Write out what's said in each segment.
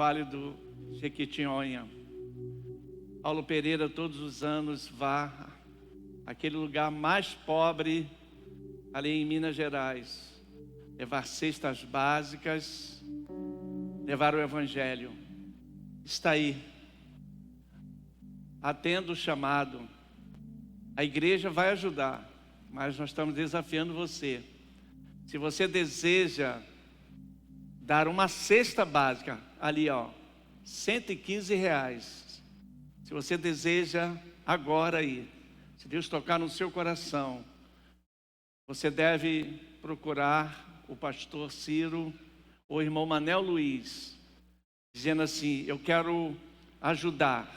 Vale do Jequitinhonha. Paulo Pereira todos os anos vá àquele lugar mais pobre ali em Minas Gerais, levar cestas básicas, levar o Evangelho. Está aí, atenda o chamado. A igreja vai ajudar, mas nós estamos desafiando você. Se você deseja dar uma cesta básica, ali ó, R$115. Se você deseja agora aí, se Deus tocar no seu coração, você deve procurar o pastor Ciro ou o irmão Manel Luiz, dizendo assim: eu quero ajudar.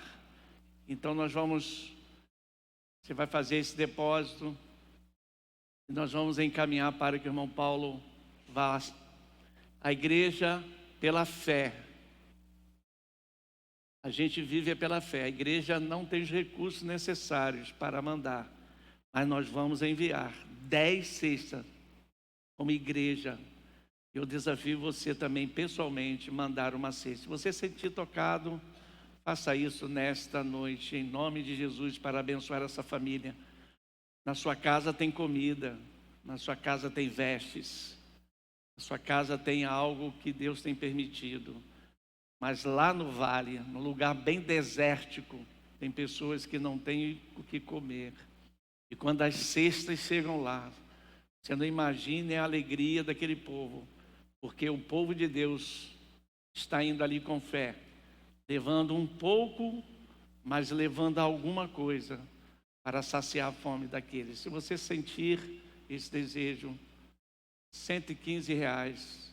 Então você vai fazer esse depósito e nós vamos encaminhar para que o irmão Paulo vá à igreja pela fé. A gente vive pela fé. A igreja não tem os recursos necessários para mandar, mas nós vamos enviar 10 cestas como igreja. Eu desafio você também pessoalmente mandar uma cesta. Se você sentir tocado, faça isso nesta noite, em nome de Jesus, para abençoar essa família. Na sua casa tem comida, na sua casa tem vestes, na sua casa tem algo que Deus tem permitido. Mas lá no vale, num lugar bem desértico, tem pessoas que não têm o que comer. E quando as cestas chegam lá, você não imagina a alegria daquele povo, porque o povo de Deus está indo ali com fé, levando um pouco, mas levando alguma coisa para saciar a fome daqueles. Se você sentir esse desejo, R$115.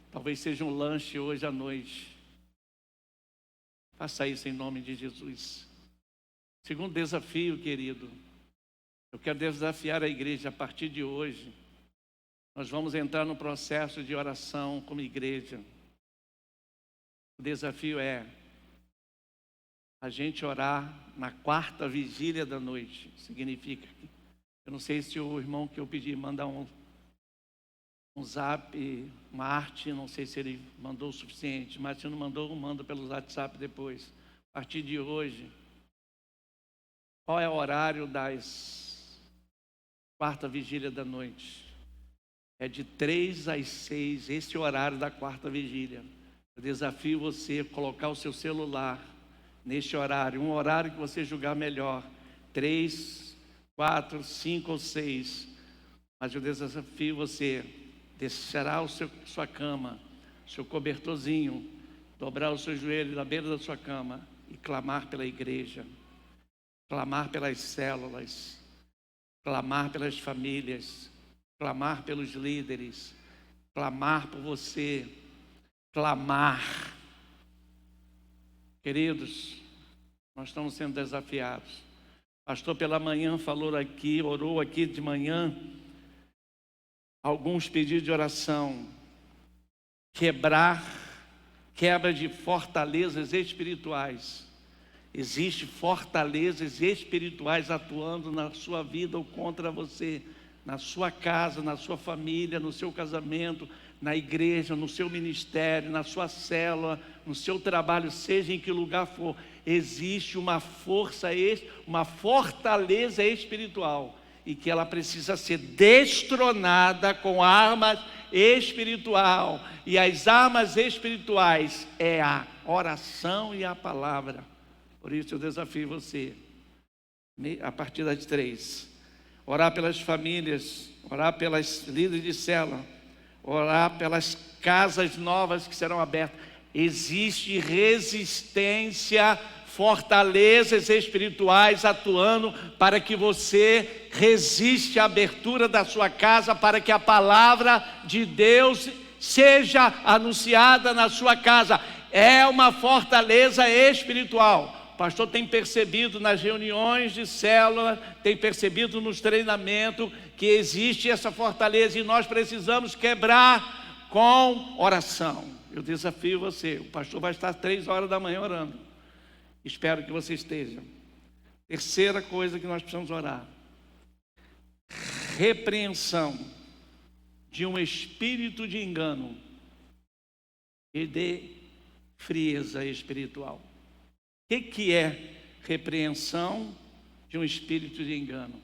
Talvez seja um lanche hoje à noite. Faça isso em nome de Jesus. Segundo desafio, querido, eu quero desafiar a igreja a partir de hoje. Nós vamos entrar no processo de oração como igreja. O desafio é a gente orar na quarta vigília da noite. Significa que, eu não sei se o irmão que eu pedi mandar um zap, uma arte, não sei se ele mandou o suficiente, mas se não mandou, manda pelo WhatsApp depois. A partir de hoje, qual é o horário das quarta vigília da noite? É de 3 às 6, esse é o horário da quarta vigília. Eu desafio você a colocar o seu celular neste horário, um horário que você julgar melhor, 3, 4, 5 ou 6, mas eu desafio você, descerá sua cama, seu cobertorzinho, dobrar o seu joelho na beira da sua cama e clamar pela igreja, clamar pelas células, clamar pelas famílias, clamar pelos líderes, clamar por você, clamar. Queridos, nós estamos sendo desafiados. O pastor pela manhã falou aqui, orou aqui de manhã, alguns pedidos de oração, quebra de fortalezas espirituais. Existem fortalezas espirituais atuando na sua vida ou contra você, na sua casa, na sua família, no seu casamento, na igreja, no seu ministério, na sua célula, no seu trabalho, seja em que lugar for. Existe uma fortaleza espiritual, e que ela precisa ser destronada com armas espirituais. E as armas espirituais é a oração e a palavra. Por isso eu desafio você, a partir das 3, orar pelas famílias, orar pelas líderes de célula, orar pelas casas novas que serão abertas. Existe resistência, fortalezas espirituais atuando para que você resiste à abertura da sua casa, para que a palavra de Deus seja anunciada na sua casa. É uma fortaleza espiritual. O pastor tem percebido nas reuniões de célula, tem percebido nos treinamentos que existe essa fortaleza e nós precisamos quebrar com oração. Eu desafio você, o pastor vai estar 3 horas da manhã orando. Espero que você esteja. Terceira coisa que nós precisamos orar: repreensão de um espírito de engano e de frieza espiritual. O que é repreensão de um espírito de engano?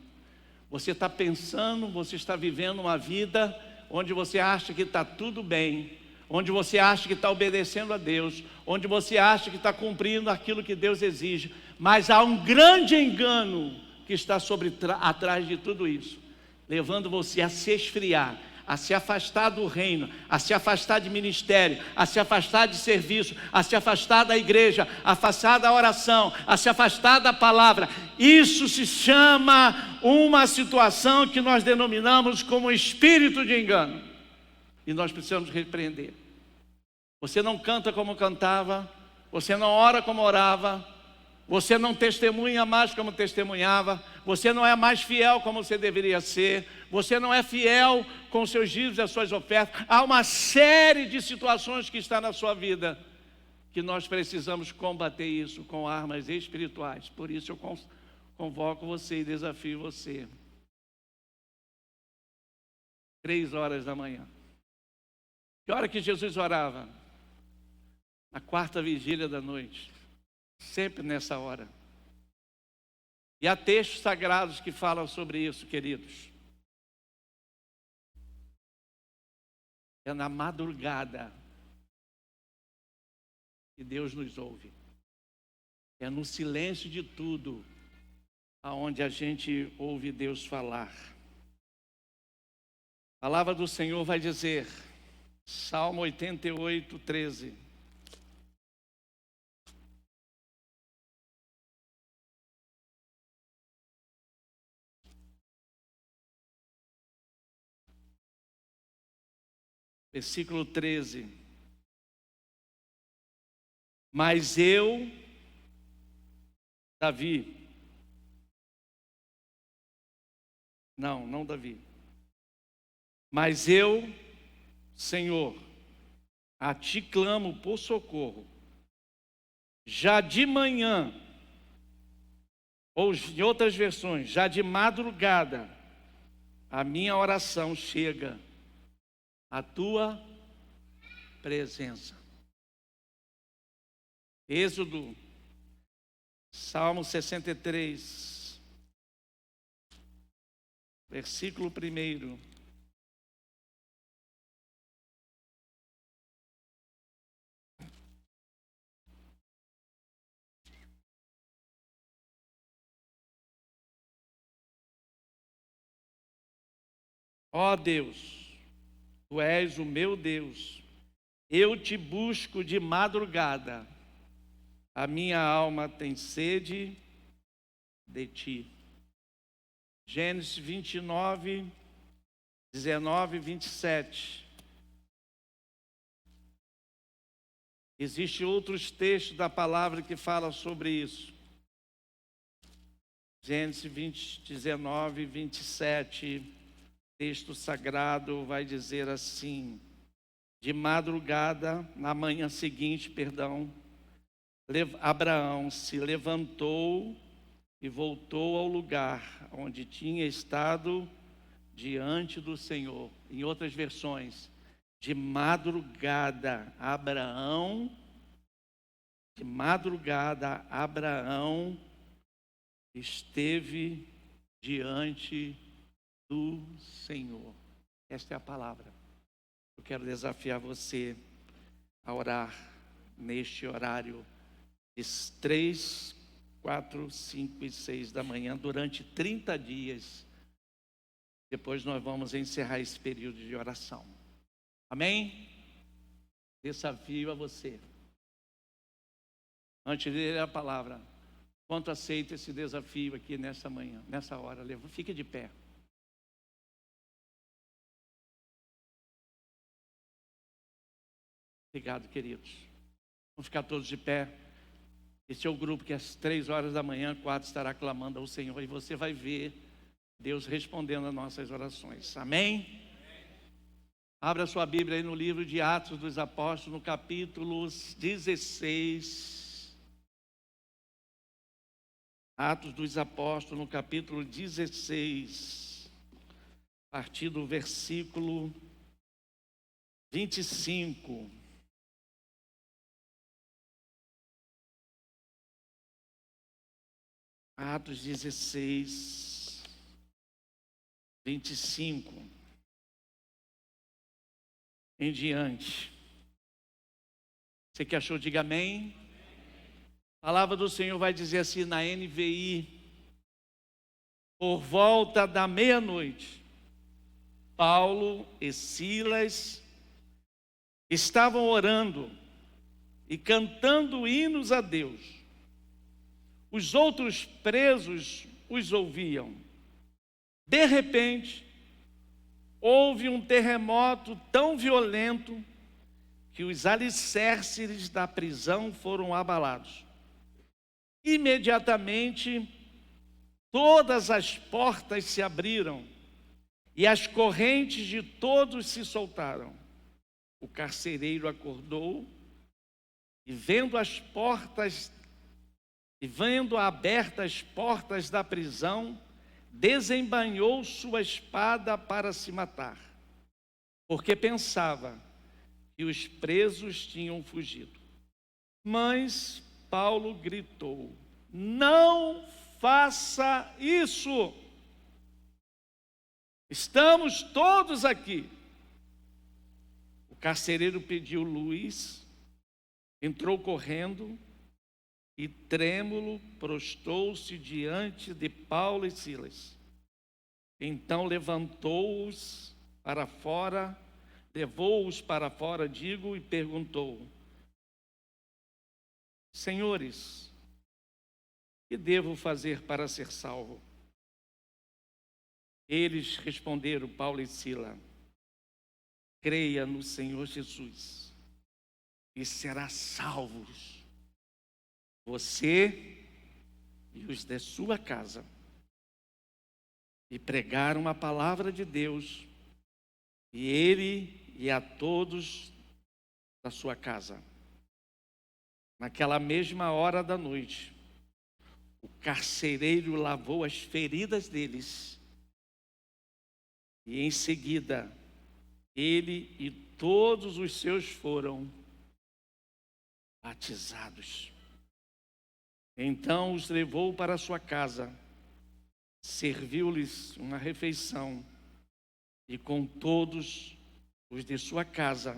Você está pensando, você está vivendo uma vida onde você acha que está tudo bem, onde você acha que está obedecendo a Deus, onde você acha que está cumprindo aquilo que Deus exige, mas há um grande engano que está atrás de tudo isso, levando você a se esfriar, a se afastar do reino, a se afastar de ministério, a se afastar de serviço, a se afastar da igreja, a afastar da oração, a se afastar da palavra. Isso se chama uma situação que nós denominamos como espírito de engano, e nós precisamos repreender. Você não canta como cantava, você não ora como orava, você não testemunha mais como testemunhava, você não é mais fiel como você deveria ser, você não é fiel com os seus dízimos e as suas ofertas. Há uma série de situações que está na sua vida que nós precisamos combater isso com armas espirituais. Por isso eu convoco você e desafio você. 3 horas da manhã. Que hora que Jesus orava? Na quarta vigília da noite. Sempre nessa hora. E há textos sagrados que falam sobre isso, queridos. É na madrugada que Deus nos ouve. É no silêncio de tudo aonde a gente ouve Deus falar. A palavra do Senhor vai dizer, Salmo 88, 13. Versículo 13. Mas eu, Davi, não Davi, mas eu, Senhor, a ti clamo por socorro, já de manhã, ou em outras versões, já de madrugada, a minha oração chega à tua presença. Êxodo, Salmo 63, versículo 1. Ó Deus, Tu és o meu Deus, eu te busco de madrugada, a minha alma tem sede de ti. Gênesis 29, 19 e 27. Existem outros textos da palavra que falam sobre isso. Gênesis 19 e 27. Texto sagrado vai dizer assim: de madrugada, na manhã seguinte, Abraão se levantou e voltou ao lugar onde tinha estado diante do Senhor. Em outras versões, de madrugada, Abraão esteve diante do Senhor. Esta é a palavra. Eu quero desafiar você a orar neste horário de 3, 4, 5 e 6 da manhã durante 30 dias. Depois nós vamos encerrar esse período de oração. Amém? Desafio a você. Antes de ler a palavra, quanto aceita esse desafio aqui nessa manhã, nessa hora? Fique de pé. Obrigado, queridos. Vamos ficar todos de pé. Esse é o grupo que às 3 horas da manhã, 4 estará clamando ao Senhor. E você vai ver Deus respondendo às nossas orações. Amém? Abra sua Bíblia aí no livro de Atos dos Apóstolos, no capítulo 16. Atos dos Apóstolos, no capítulo 16. A partir do versículo 25. Atos 16, 25 em diante. Você que achou, diga amém. A palavra do Senhor vai dizer assim na NVI: por volta da meia-noite, Paulo e Silas estavam orando e cantando hinos a Deus. Os outros presos os ouviam. De repente, houve um terremoto tão violento que os alicerces da prisão foram abalados. Imediatamente, todas as portas se abriram e as correntes de todos se soltaram. O carcereiro acordou e vendo abertas as portas da prisão, desembainhou sua espada para se matar, porque pensava que os presos tinham fugido. Mas Paulo gritou: não faça isso! Estamos todos aqui. O carcereiro pediu luz, entrou correndo e trêmulo prostrou-se diante de Paulo e Silas. Então levou-os para fora, e perguntou: senhores, que devo fazer para ser salvo? Eles responderam, Paulo e Silas: creia no Senhor Jesus e será salvo, você e os de sua casa. E pregaram a palavra de Deus, e ele e a todos da sua casa. Naquela mesma hora da noite, o carcereiro lavou as feridas deles, e em seguida ele e todos os seus foram batizados. Então os levou para sua casa, serviu-lhes uma refeição, e com todos os de sua casa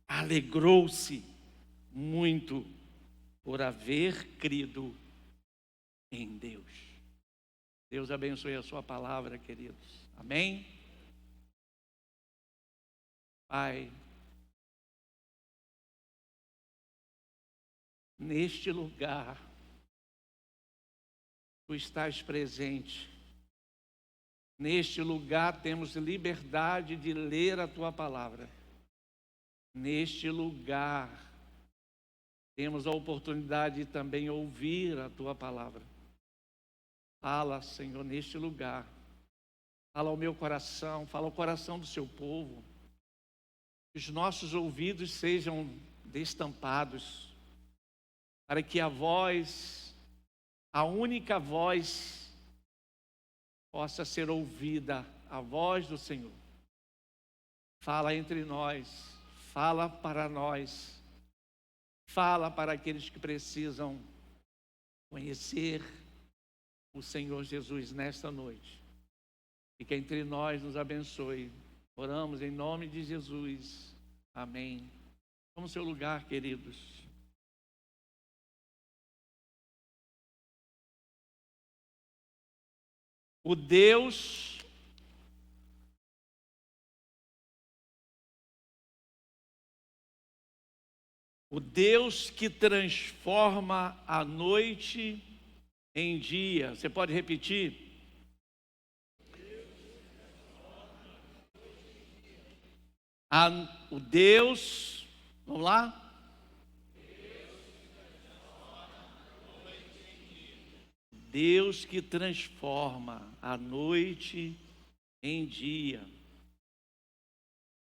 alegrou-se muito por haver crido em Deus. Deus abençoe a sua palavra, queridos. Amém? Pai, neste lugar, Tu estás presente. Neste lugar temos liberdade de ler a Tua palavra. Neste lugar temos a oportunidade de também ouvir a Tua palavra. Fala, Senhor, neste lugar. Fala ao meu coração, fala ao coração do Seu povo. Que os nossos ouvidos sejam destampados, para que a voz, a única voz, possa ser ouvida, a voz do Senhor. Fala entre nós, fala para nós, fala para aqueles que precisam conhecer o Senhor Jesus nesta noite. E que entre nós nos abençoe. Oramos em nome de Jesus. Amém. Vamos ao seu lugar, queridos. O Deus que transforma a noite em dia. Você pode repetir? O Deus, vamos lá? Deus que transforma a noite em dia.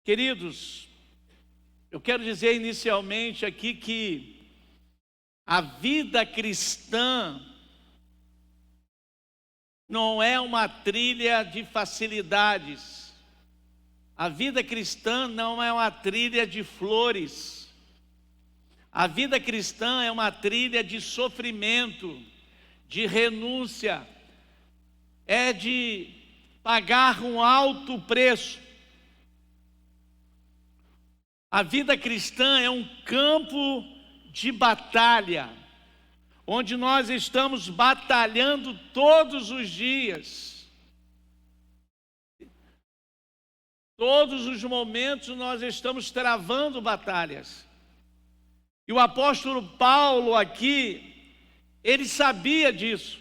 Queridos, eu quero dizer inicialmente aqui que a vida cristã não é uma trilha de facilidades. A vida cristã não é uma trilha de flores. A vida cristã é uma trilha de sofrimento, de renúncia, é de pagar um alto preço. A vida cristã é um campo de batalha, onde nós estamos batalhando todos os dias. Todos os momentos nós estamos travando batalhas. E o apóstolo Paulo aqui, ele sabia disso.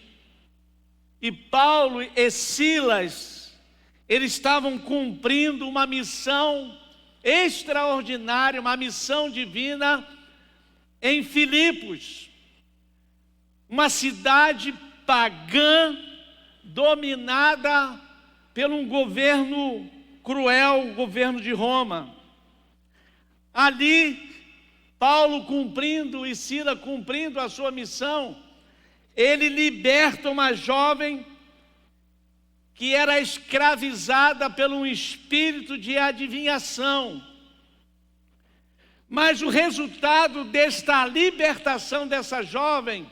E Paulo e Silas, eles estavam cumprindo uma missão extraordinária, uma missão divina em Filipos, uma cidade pagã, dominada por um governo cruel, o governo de Roma. Ali, Paulo cumprindo e Silas cumprindo a sua missão, ele liberta uma jovem que era escravizada por um espírito de adivinhação. Mas o resultado desta libertação dessa jovem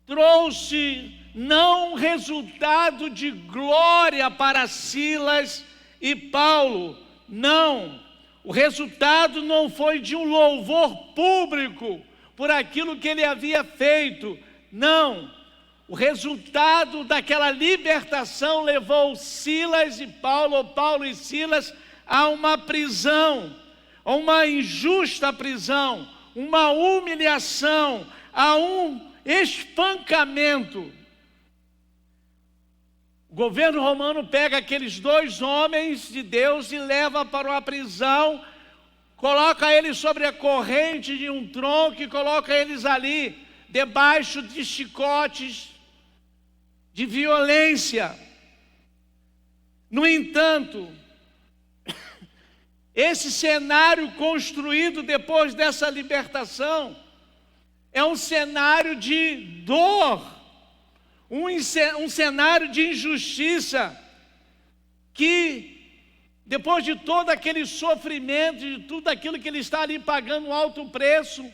trouxe não um resultado de glória para Silas e Paulo, não. O resultado não foi de um louvor público por aquilo que ele havia feito, não. O resultado daquela libertação levou Silas e Paulo, ou Paulo e Silas, a uma prisão, a uma injusta prisão, uma humilhação, a um espancamento. O governo romano pega aqueles dois homens de Deus e leva para uma prisão, coloca eles sobre a corrente de um tronco e coloca eles ali, debaixo de chicotes, de violência. No entanto, esse cenário construído depois dessa libertação é um cenário de dor, um cenário de injustiça, que depois de todo aquele sofrimento, de tudo aquilo que ele está ali pagando um alto preço,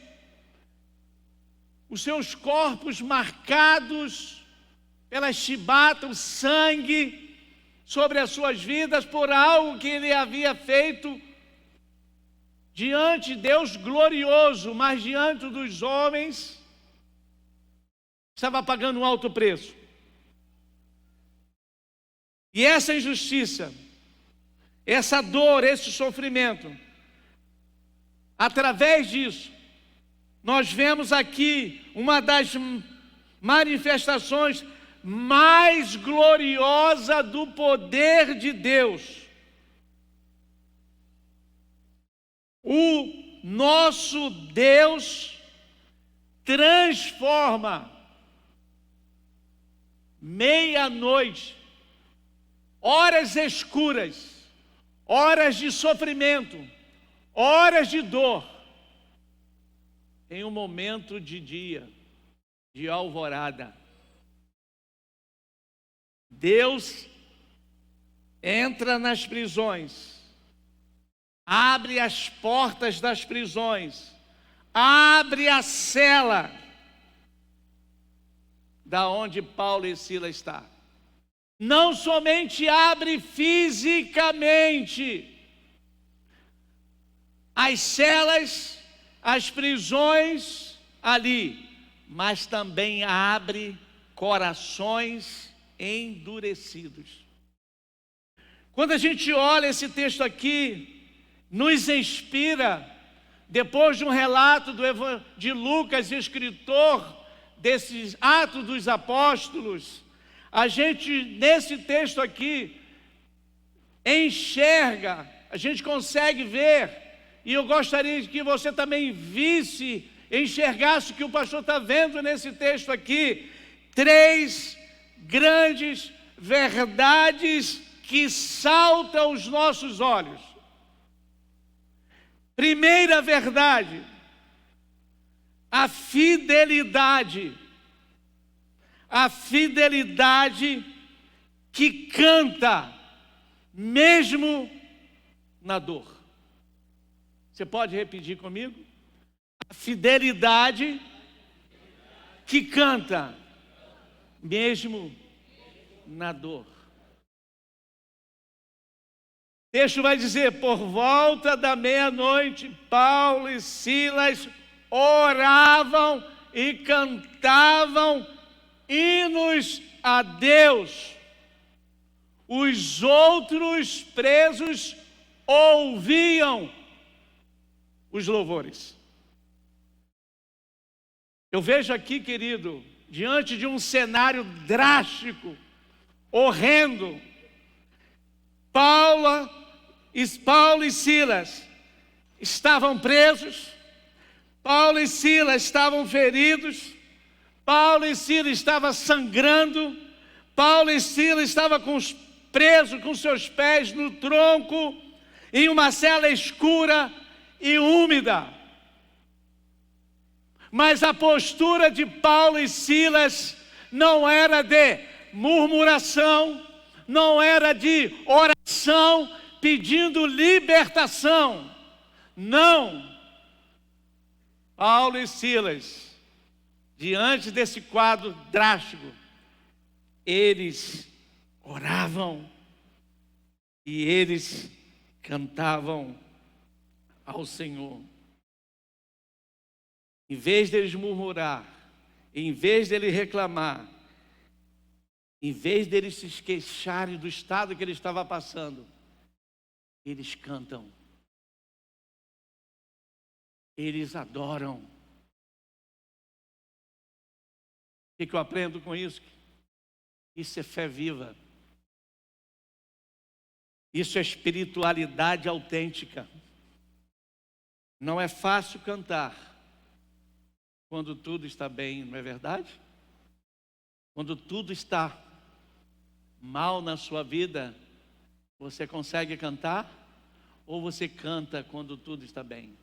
os seus corpos marcados pela chibata, o sangue sobre as suas vidas por algo que ele havia feito diante de Deus glorioso, mas diante dos homens estava pagando um alto preço. E essa injustiça, essa dor, esse sofrimento, através disso, nós vemos aqui uma das manifestações mais gloriosa do poder de Deus. O nosso Deus transforma meia-noite, horas escuras, horas de sofrimento, horas de dor, em um momento de dia, de alvorada. Deus entra nas prisões, abre as portas das prisões, abre a cela da onde Paulo e Silas estão. Não somente abre fisicamente as celas, as prisões ali, mas também abre corações endurecidos. Quando a gente olha esse texto aqui, nos inspira, depois de um relato de Lucas, escritor desses Atos dos Apóstolos, a gente, nesse texto aqui, enxerga, a gente consegue ver, e eu gostaria que você também visse, enxergasse o que o pastor está vendo nesse texto aqui, 3 grandes verdades que saltam aos nossos olhos. Primeira verdade, a fidelidade. A fidelidade que canta mesmo na dor. Você pode repetir comigo? A fidelidade que canta mesmo na dor. O texto vai dizer, por volta da meia-noite, Paulo e Silas oravam e cantavam hinos a Deus. Os outros presos ouviam os louvores. Eu vejo aqui, querido, diante de um cenário drástico, horrendo, Paulo e Silas estavam presos, Paulo e Silas estavam feridos, Paulo e Silas estavam sangrando, Paulo e Silas estavam presos com seus pés no tronco, em uma cela escura e úmida. Mas a postura de Paulo e Silas não era de murmuração, não era de oração pedindo libertação. Não. Paulo e Silas, diante desse quadro drástico, eles oravam e eles cantavam ao Senhor. Em vez deles murmurar, em vez deles reclamar, em vez deles se queixarem do estado que ele estava passando, eles cantam, eles adoram. O que eu aprendo com isso? Isso é fé viva. Isso é espiritualidade autêntica. Não é fácil cantar quando tudo está bem, não é verdade? Quando tudo está mal na sua vida, você consegue cantar? Ou você canta quando tudo está bem?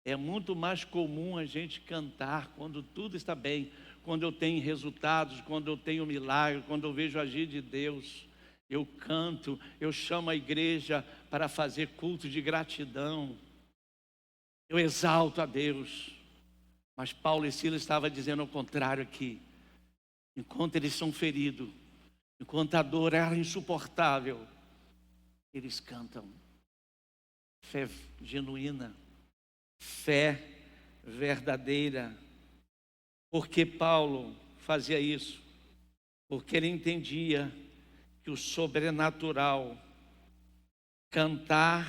É muito mais comum a gente cantar quando tudo está bem, quando eu tenho resultados, quando eu tenho milagre, quando eu vejo agir de Deus. Eu canto, eu chamo a igreja para fazer culto de gratidão. Eu exalto a Deus. Mas Paulo e Silas estavam dizendo ao contrário aqui. Enquanto eles são feridos, enquanto a dor era insuportável, eles cantam. Fé genuína, fé verdadeira. Por que Paulo fazia isso? Porque ele entendia que o sobrenatural, cantar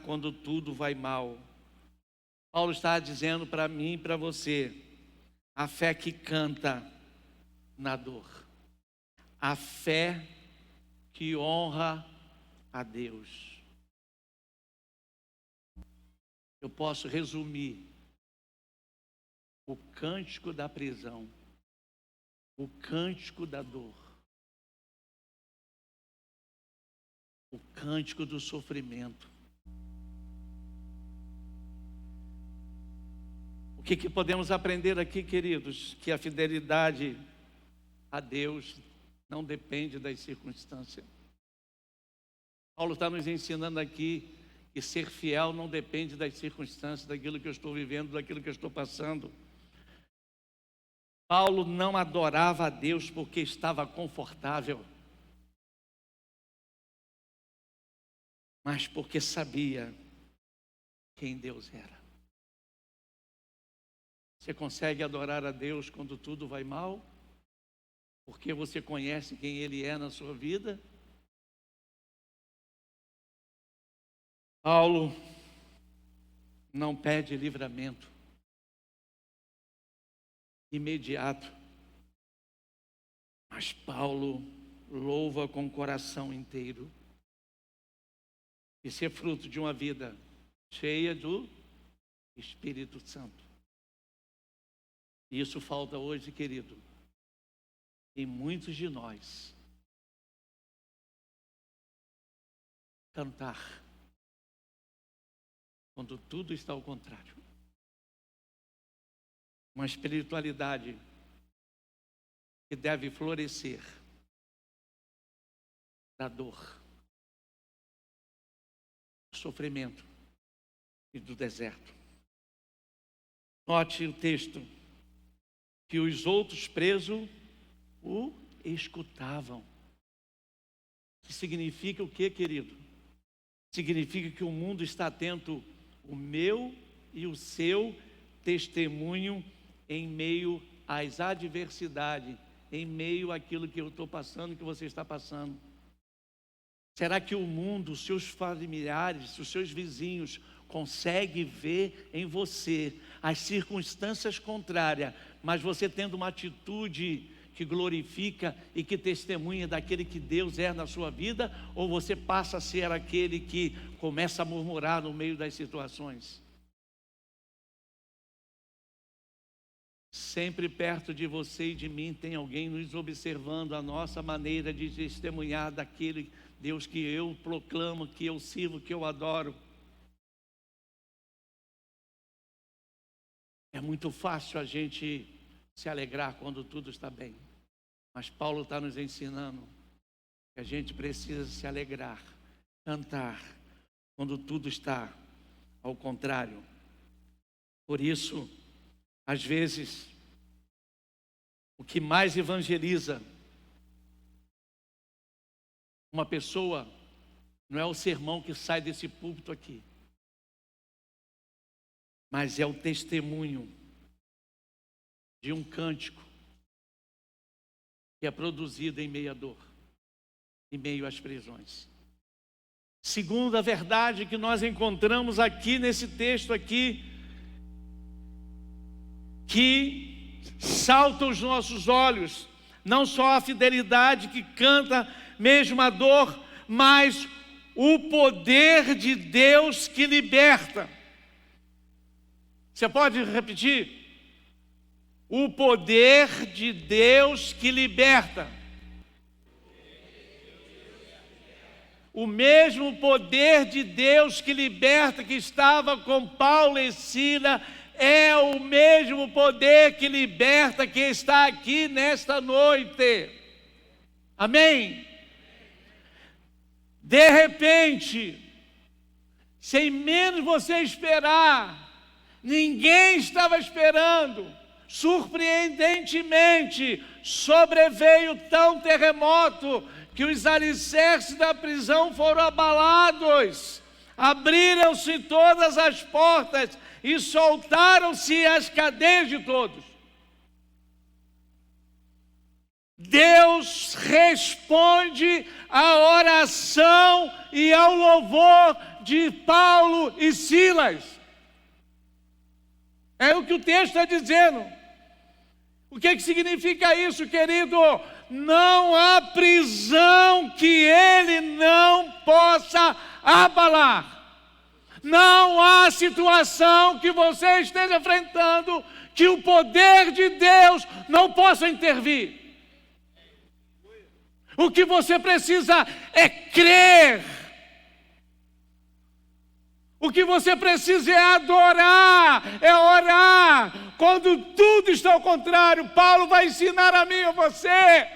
quando tudo vai mal. Paulo está dizendo para mim e para você, a fé que canta na dor, a fé que honra a Deus. Eu posso resumir o cântico da prisão, o cântico da dor, o cântico do sofrimento. O que podemos aprender aqui, queridos? Que a fidelidade a Deus não depende das circunstâncias. Paulo está nos ensinando aqui que ser fiel não depende das circunstâncias, daquilo que eu estou vivendo, daquilo que eu estou passando. Paulo não adorava a Deus porque estava confortável, mas porque sabia quem Deus era. Você consegue adorar a Deus quando tudo vai mal? Porque você conhece quem Ele é na sua vida? Paulo não pede livramento imediato, mas Paulo louva com o coração inteiro. Isso é fruto de uma vida cheia do Espírito Santo. E isso falta hoje, querido, em muitos de nós. Cantar quando tudo está ao contrário. Uma espiritualidade que deve florescer da dor, do sofrimento e do deserto. Note o texto que os outros presos o escutavam. Que significa o que, querido? Significa que o mundo está atento o meu e o seu testemunho em meio às adversidades, em meio àquilo que eu estou passando, que você está passando. Será que o mundo, os seus familiares, os seus vizinhos conseguem ver em você as circunstâncias contrárias, mas você tendo uma atitude que glorifica e que testemunha daquele que Deus é na sua vida, ou você passa a ser aquele que começa a murmurar no meio das situações? Sempre perto de você e de mim tem alguém nos observando a nossa maneira de testemunhar daquele Deus que eu proclamo, que eu sirvo, que eu adoro. É muito fácil a gente se alegrar quando tudo está bem, mas Paulo está nos ensinando que a gente precisa se alegrar, cantar, quando tudo está ao contrário. Por isso, às vezes, o que mais evangeliza uma pessoa não é o sermão que sai desse púlpito aqui, mas é o testemunho de um cântico que é produzido em meio à dor, em meio às prisões. Segunda verdade que nós encontramos aqui nesse texto aqui, que salta aos nossos olhos, não só a fidelidade que canta mesmo a dor, mas o poder de Deus que liberta. Você pode repetir? O poder de Deus que liberta. O mesmo poder de Deus que liberta, que estava com Paulo e Silas, é o mesmo poder que liberta, que está aqui nesta noite. Amém? De repente, sem menos você esperar, ninguém estava esperando, surpreendentemente, sobreveio tão terremoto que os alicerces da prisão foram abalados, abriram-se todas as portas e soltaram-se as cadeias de todos. Deus responde à oração e ao louvor de Paulo e Silas. É o que o texto está dizendo. O que significa isso, querido? Não há prisão que ele não possa abalar. Não há situação que você esteja enfrentando que o poder de Deus não possa intervir. O que você precisa é crer. O que você precisa é adorar, é orar. Quando tudo está ao contrário, Paulo vai ensinar a mim e a você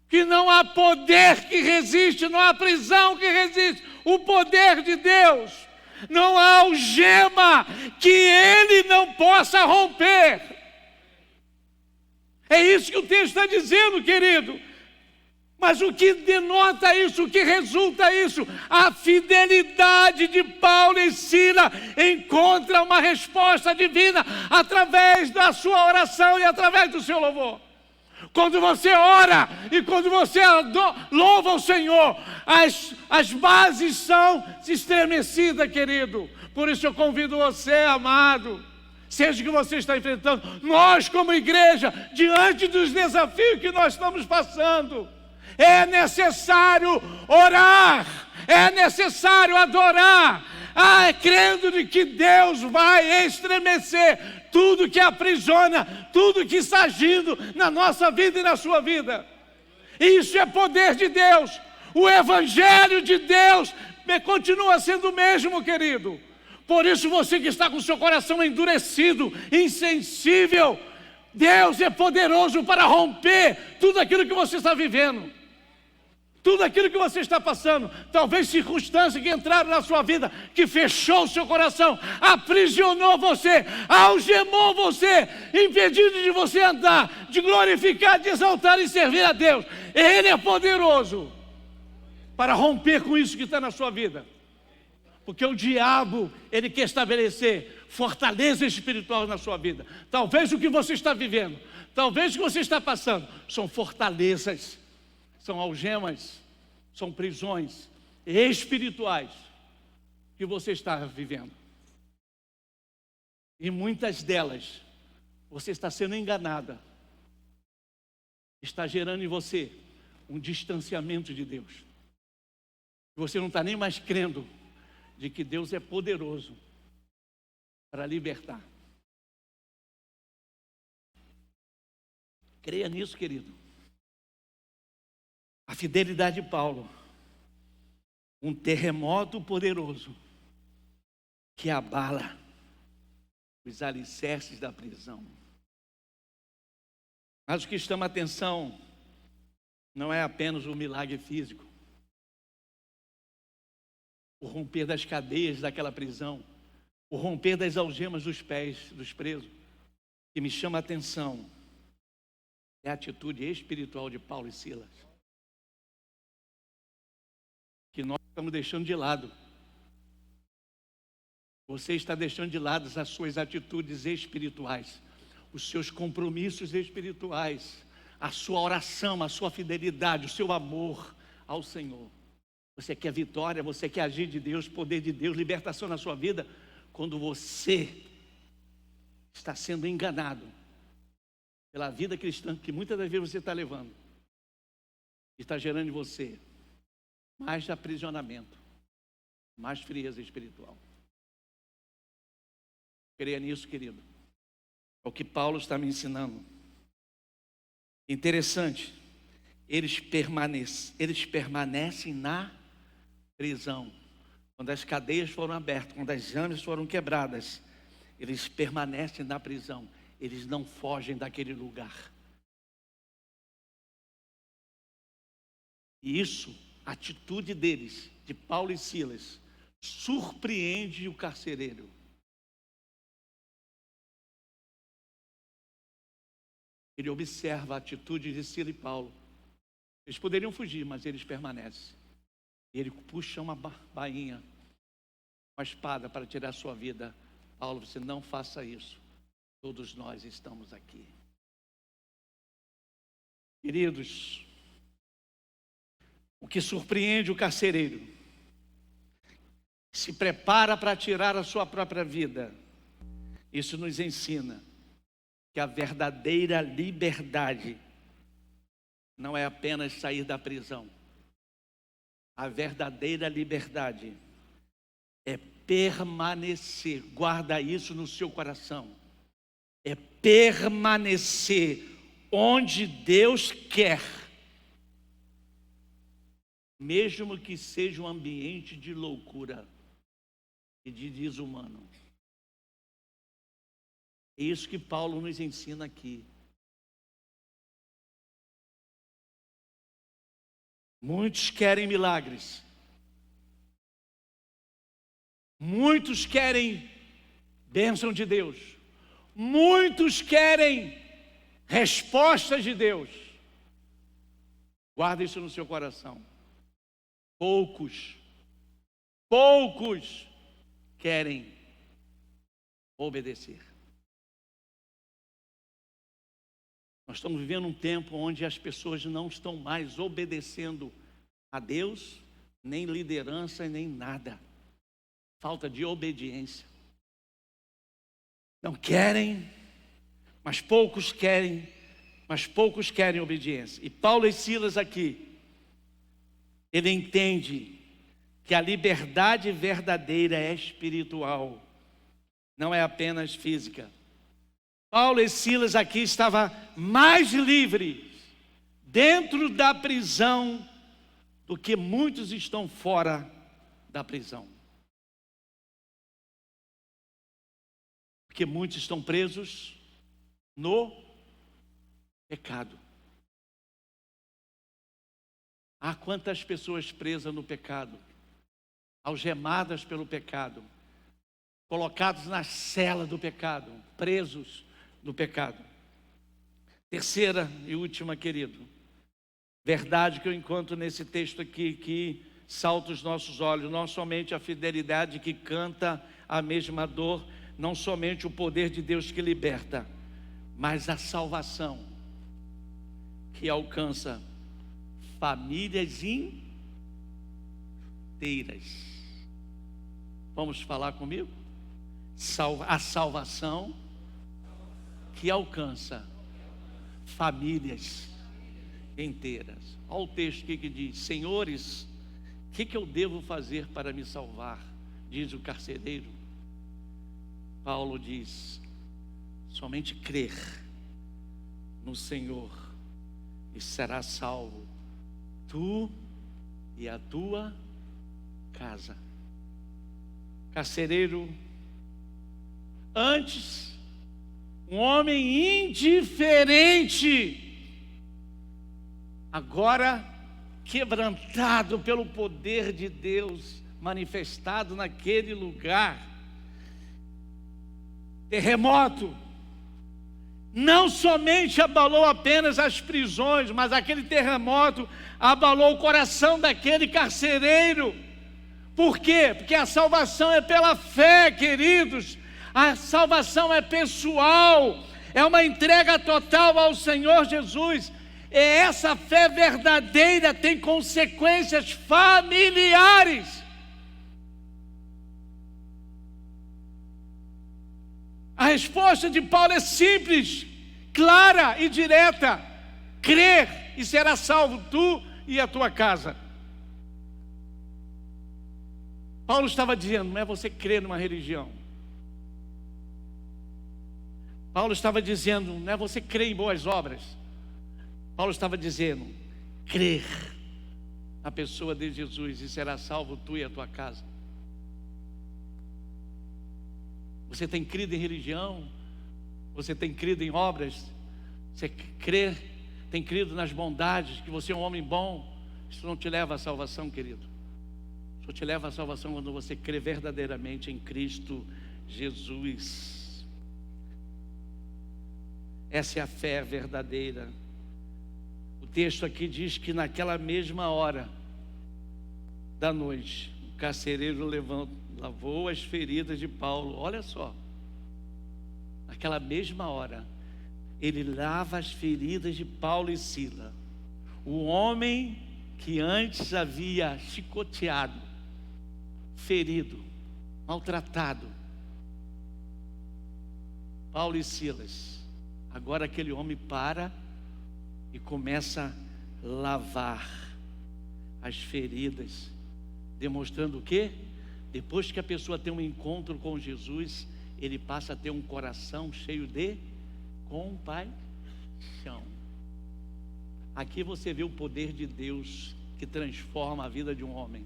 que não há poder que resiste, não há prisão que resiste. O poder de Deus, não há algema que ele não possa romper. É isso que o texto está dizendo, querido. Mas o que denota isso, o que resulta isso? A fidelidade de Paulo e Silas encontra uma resposta divina através da sua oração e através do seu louvor. Quando você ora e quando você louva o Senhor, as bases são estremecidas, querido. Por isso eu convido você, amado, seja o que você está enfrentando, nós como igreja, diante dos desafios que nós estamos passando, é necessário orar, é necessário adorar, crendo de que Deus vai estremecer tudo que aprisiona, tudo que está agindo na nossa vida e na sua vida. Isso é poder de Deus. O Evangelho de Deus continua sendo o mesmo, querido. Por isso você que está com o seu coração endurecido, insensível, Deus é poderoso para romper tudo aquilo que você está vivendo. Tudo aquilo que você está passando, talvez circunstâncias que entraram na sua vida, que fechou o seu coração, aprisionou você, algemou você, impedindo de você andar, de glorificar, de exaltar e servir a Deus. Ele é poderoso para romper com isso que está na sua vida. Porque o diabo, ele quer estabelecer fortaleza espiritual na sua vida. Talvez o que você está vivendo, talvez o que você está passando, são fortalezas, são algemas, são prisões espirituais que você está vivendo. E muitas delas, você está sendo enganada. Está gerando em você um distanciamento de Deus. Você não está nem mais crendo de que Deus é poderoso para libertar. Creia nisso, querido. A fidelidade de Paulo, um terremoto poderoso que abala os alicerces da prisão. Mas o que chama a atenção não é apenas o milagre físico, o romper das cadeias daquela prisão, o romper das algemas dos pés dos presos. O que me chama a atenção é a atitude espiritual de Paulo e Silas, que nós estamos deixando de lado. Você está deixando de lado as suas atitudes espirituais, os seus compromissos espirituais, a sua oração, a sua fidelidade, o seu amor ao Senhor. Você quer vitória, você quer agir de Deus, poder de Deus, libertação na sua vida, quando você está sendo enganado pela vida cristã que muitas das vezes você está levando, está gerando em você mais aprisionamento, mais frieza espiritual. Creia nisso, querido. É o que Paulo está me ensinando. Interessante, eles permanecem na prisão. Quando as cadeias foram abertas, quando as james foram quebradas, eles permanecem na prisão. Eles não fogem daquele lugar. E isso, a atitude deles, de Paulo e Silas, surpreende o carcereiro. Ele observa a atitude de Silas e Paulo. Eles poderiam fugir, mas eles permanecem. Ele puxa uma bainha, uma espada para tirar a sua vida. Paulo, você não faça isso. Todos nós estamos aqui. Queridos, o que surpreende o carcereiro, se prepara para tirar a sua própria vida. Isso nos ensina que a verdadeira liberdade não é apenas sair da prisão. A verdadeira liberdade é permanecer, guarda isso no seu coração, é permanecer onde Deus quer, mesmo que seja um ambiente de loucura e de desumano. É isso que Paulo nos ensina aqui. Muitos querem milagres. Muitos querem bênção de Deus. Muitos querem respostas de Deus. Guarda isso no seu coração. Poucos querem obedecer. Nós estamos vivendo um tempo onde as pessoas não estão mais obedecendo a Deus, nem liderança, nem nada. Falta de obediência. Não querem, mas poucos querem obediência. E Paulo e Silas aqui, ele entende que a liberdade verdadeira é espiritual, não é apenas física. Paulo e Silas aqui estavam mais livres dentro da prisão do que muitos estão fora da prisão. Porque muitos estão presos no pecado. Há quantas pessoas presas no pecado, algemadas pelo pecado, colocados na cela do pecado, presos do pecado. Terceira e última, querido, verdade que eu encontro nesse texto aqui, que salta os nossos olhos, não somente a fidelidade que canta a mesma dor, não somente o poder de Deus que liberta, mas a salvação que alcança famílias inteiras. Vamos falar comigo? A salvação que alcança famílias inteiras. Olha o texto aqui que diz: senhores, o que eu devo fazer para me salvar? Diz o carcereiro. Paulo diz: somente crer no Senhor e será salvo, tu e a tua casa. Carcereiro, antes um homem indiferente, agora quebrantado pelo poder de Deus manifestado naquele lugar. Terremoto não somente abalou apenas as prisões, mas aquele terremoto abalou o coração daquele carcereiro. Por quê? Porque a salvação é pela fé, queridos. A salvação é pessoal, é uma entrega total ao Senhor Jesus. E essa fé verdadeira tem consequências familiares. A resposta de Paulo é simples, clara e direta: crer e será salvo tu e a tua casa. Paulo estava dizendo, não é você crer numa religião. Paulo estava dizendo, não é você crer em boas obras. Paulo estava dizendo, crer na pessoa de Jesus e será salvo tu e a tua casa. Você tem crido em religião? Você tem crido em obras? Você tem crido nas bondades, que você é um homem bom? Isso não te leva à salvação, querido. Isso te leva à salvação quando você crê verdadeiramente em Cristo Jesus. Essa é a fé verdadeira. O texto aqui diz que naquela mesma hora da noite, o carcereiro lavou as feridas de Paulo. Olha só, naquela mesma hora, ele lava as feridas de Paulo e Sila. O homem que antes havia chicoteado, ferido, maltratado Paulo e Silas, agora aquele homem para e começa a lavar as feridas, demonstrando o quê? Depois que a pessoa tem um encontro com Jesus, ele passa a ter um coração cheio de compaixão. Aqui você vê o poder de Deus que transforma a vida de um homem.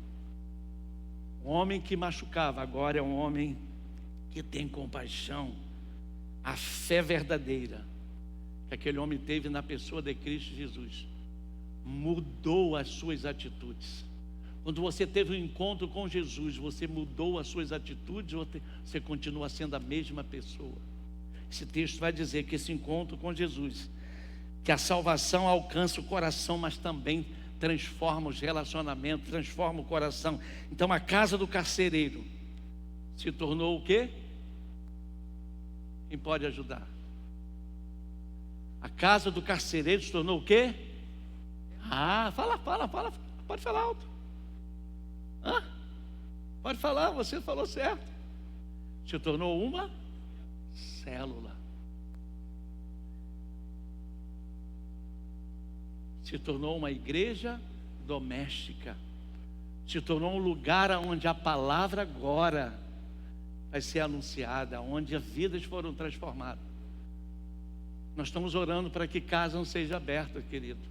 Um homem que machucava, agora é um homem que tem compaixão. A fé verdadeira que aquele homem teve na pessoa de Cristo Jesus mudou as suas atitudes. Quando você teve um encontro com Jesus, você mudou as suas atitudes ou você continua sendo a mesma pessoa? Esse texto vai dizer que esse encontro com Jesus, que a salvação alcança o coração, mas também transforma os relacionamentos, transforma o coração. Então a casa do carcereiro se tornou o quê? Quem pode ajudar? A casa do carcereiro se tornou o quê? Fala, pode falar alto. Pode falar, você falou certo. Se tornou uma célula. Se tornou uma igreja doméstica. Se tornou um lugar onde a palavra agora vai ser anunciada, onde as vidas foram transformadas. Nós estamos orando para que casa não seja aberta, querido.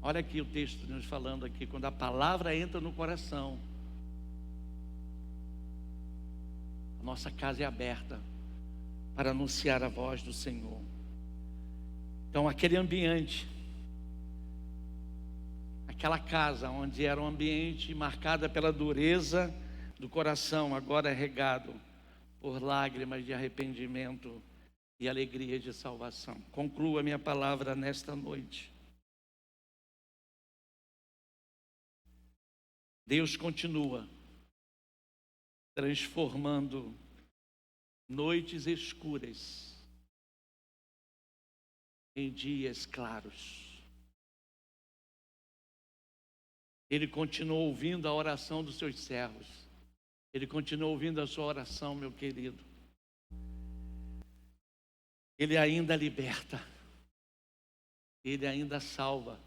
Olha aqui o texto nos falando aqui, quando a palavra entra no coração, a nossa casa é aberta para anunciar a voz do Senhor. Então aquele ambiente Aquela casa onde era um ambiente marcado pela dureza do coração, agora é regado por lágrimas de arrependimento e alegria de salvação. Concluo a minha palavra nesta noite. Deus continua transformando noites escuras em dias claros. Ele continua ouvindo a oração dos seus servos. Ele continua ouvindo a sua oração, meu querido. Ele ainda liberta. Ele ainda salva.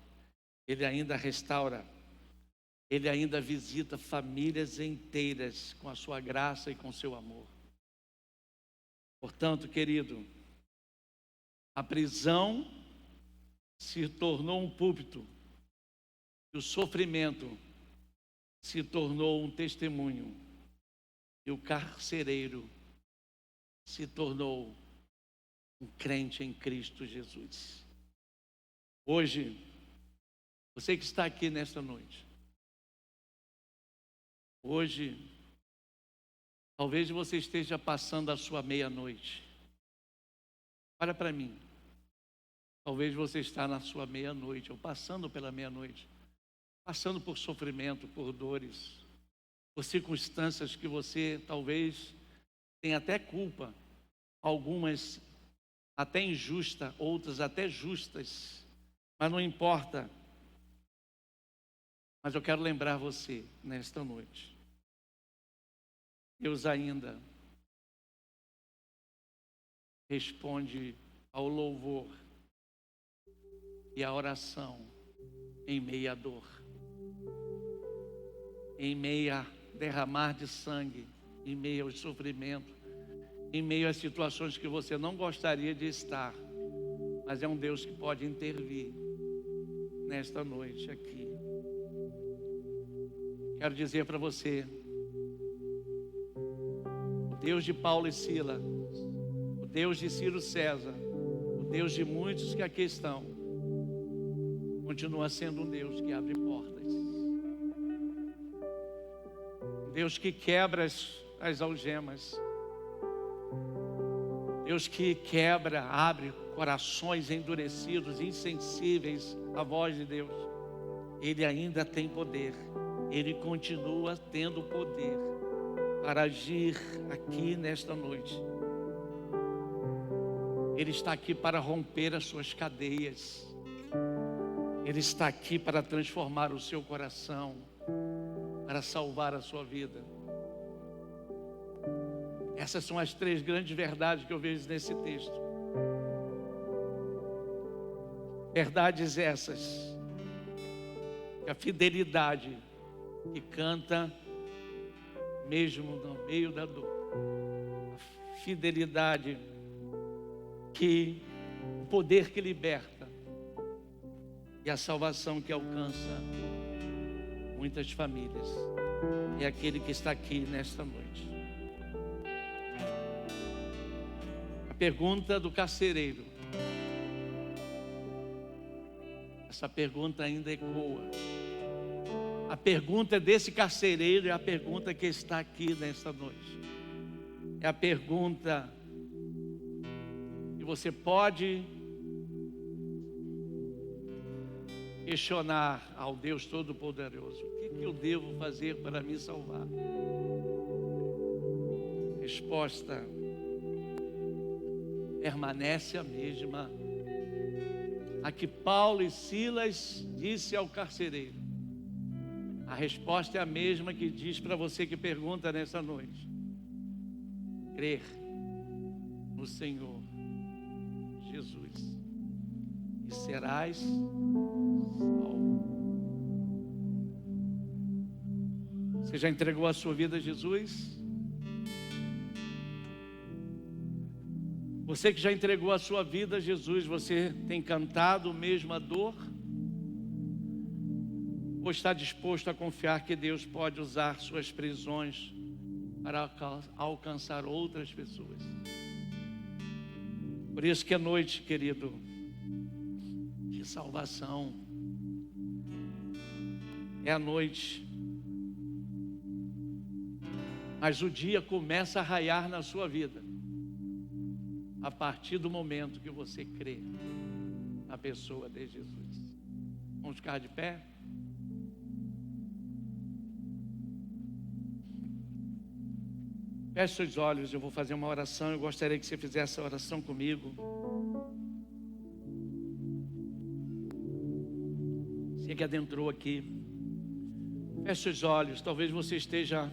Ele ainda restaura. Ele ainda visita famílias inteiras com a sua graça e com o seu amor. Portanto, querido, a prisão se tornou um púlpito. E o sofrimento se tornou um testemunho. E o carcereiro se tornou um crente em Cristo Jesus. Hoje, você que está aqui nesta noite, hoje, talvez você esteja passando a sua meia-noite. Olha para mim. Talvez você está na sua meia-noite, ou passando pela meia-noite. Passando por sofrimento, por dores, por circunstâncias que você talvez tenha até culpa, algumas até injustas, outras até justas, mas não importa. Mas eu quero lembrar você nesta noite, Deus ainda responde ao louvor e à oração em meio à dor. Em meio a derramar de sangue, em meio ao sofrimento, em meio às situações que você não gostaria de estar, mas é um Deus que pode intervir nesta noite aqui. Quero dizer para você, o Deus de Paulo e Sila, o Deus de Ciro César, o Deus de muitos que aqui estão, continua sendo um Deus que abre portas. Deus que quebra as algemas. Deus que quebra, abre corações endurecidos, insensíveis à voz de Deus. Ele ainda tem poder. Ele continua tendo poder para agir aqui nesta noite. Ele está aqui para romper as suas cadeias. Ele está aqui para transformar o seu coração, para salvar a sua vida. Essas são as 3 grandes verdades que eu vejo nesse texto. Verdades essas, que a fidelidade que canta mesmo no meio da dor, a fidelidade que o poder que liberta e a salvação que alcança muitas famílias. É aquele que está aqui nesta noite. A pergunta do carcereiro. Essa pergunta ainda ecoa. A pergunta desse carcereiro é a pergunta que está aqui nesta noite. É a pergunta que você pode questionar ao Deus Todo-Poderoso: o que eu devo fazer para me salvar? Resposta permanece a mesma, a que Paulo e Silas disse ao carcereiro. A resposta é a mesma que diz para você que pergunta nessa noite: crer no Senhor Jesus e serás salvo. Você já entregou a sua vida a Jesus? Você que já entregou a sua vida a Jesus, você tem cantado mesmo a dor? Ou está disposto a confiar que Deus pode usar suas prisões para alcançar outras pessoas? Por isso que é noite, querido, de salvação. é a noite. Mas o dia começa a raiar na sua vida a partir do momento que você crê na pessoa de Jesus. Vamos ficar de pé? Feche seus olhos, eu vou fazer uma oração. Eu gostaria que você fizesse essa oração comigo. Você que adentrou aqui, feche seus olhos. Talvez você esteja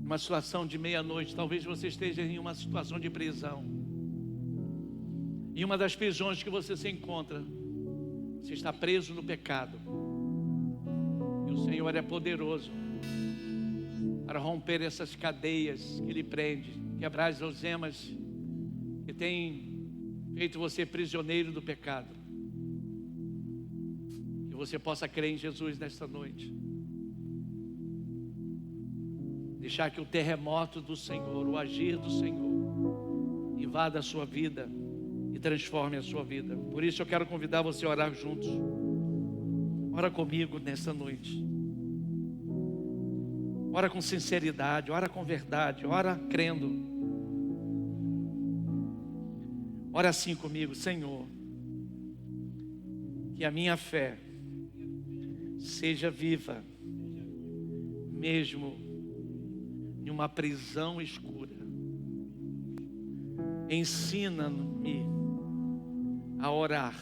numa situação de meia-noite. Talvez você esteja em uma situação de prisão. Em uma das prisões que você se encontra, você está preso no pecado. E o Senhor é poderoso para romper essas cadeias que lhe prende, quebrar as algemas que tem feito você prisioneiro do pecado. Que você possa crer em Jesus nesta noite. Deixar que o terremoto do Senhor, o agir do Senhor, invada a sua vida e transforme a sua vida. Por isso eu quero convidar você a orar juntos. Ora comigo nesta noite. Ora com sinceridade, ora com verdade, ora crendo. Ora assim comigo: Senhor, que a minha fé seja viva, mesmo em uma prisão escura. Ensina-me a orar,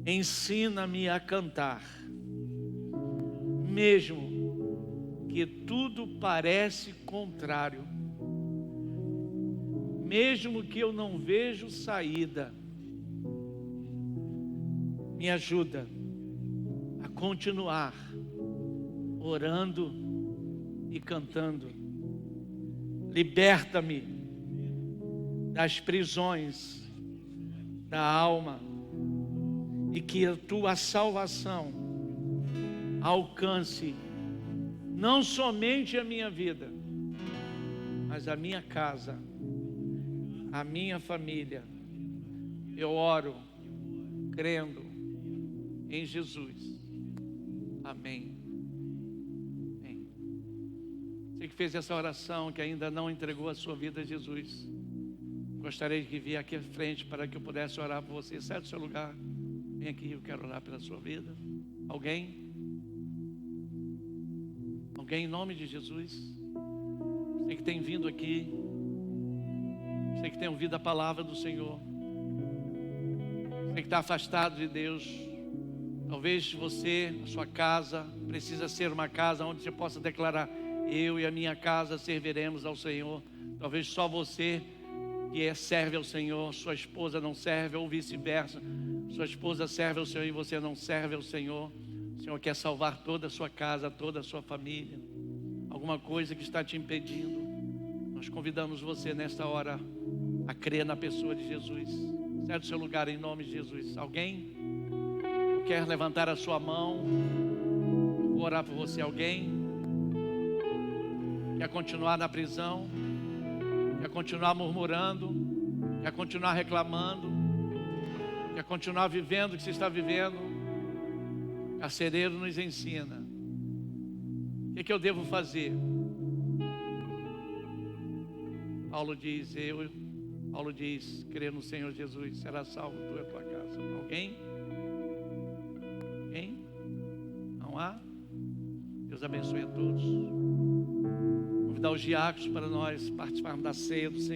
ensina-me a cantar, mesmo que tudo parece contrário, mesmo que eu não vejo saída. Me ajuda a continuar orando e cantando. Liberta-me das prisões da alma e que a tua salvação alcance não somente a minha vida, mas a minha casa, a minha família. Eu oro crendo em Jesus. Amém. Amém. Você que fez essa oração, que ainda não entregou a sua vida a Jesus, gostaria de que viesse aqui à frente para que eu pudesse orar por você. Sai do seu lugar, vem aqui, eu quero orar pela sua vida. Alguém? Alguém em nome de Jesus? Você que tem vindo aqui, você que tem ouvido a palavra do Senhor, você que está afastado de Deus, talvez você, a sua casa, precisa ser uma casa onde você possa declarar: eu e a minha casa serviremos ao Senhor. Talvez só você que serve ao Senhor, sua esposa não serve, ou vice-versa. Sua esposa serve ao Senhor e você não serve ao Senhor. O Senhor quer salvar toda a sua casa, toda a sua família. Alguma coisa que está te impedindo, nós convidamos você nesta hora a crer na pessoa de Jesus. Sai do seu lugar em nome de Jesus. Alguém quer levantar a sua mão? Eu vou orar por você. Alguém quer continuar na prisão? Quer continuar murmurando? Quer continuar reclamando? Quer continuar vivendo o que você está vivendo? Carcereiro nos ensina. O que eu devo fazer? Paulo diz, crer no Senhor Jesus, será salvo tu e a tua casa. Alguém? Alguém? Não há? Deus abençoe a todos. Convidar os diáconos para nós participarmos da ceia do Senhor.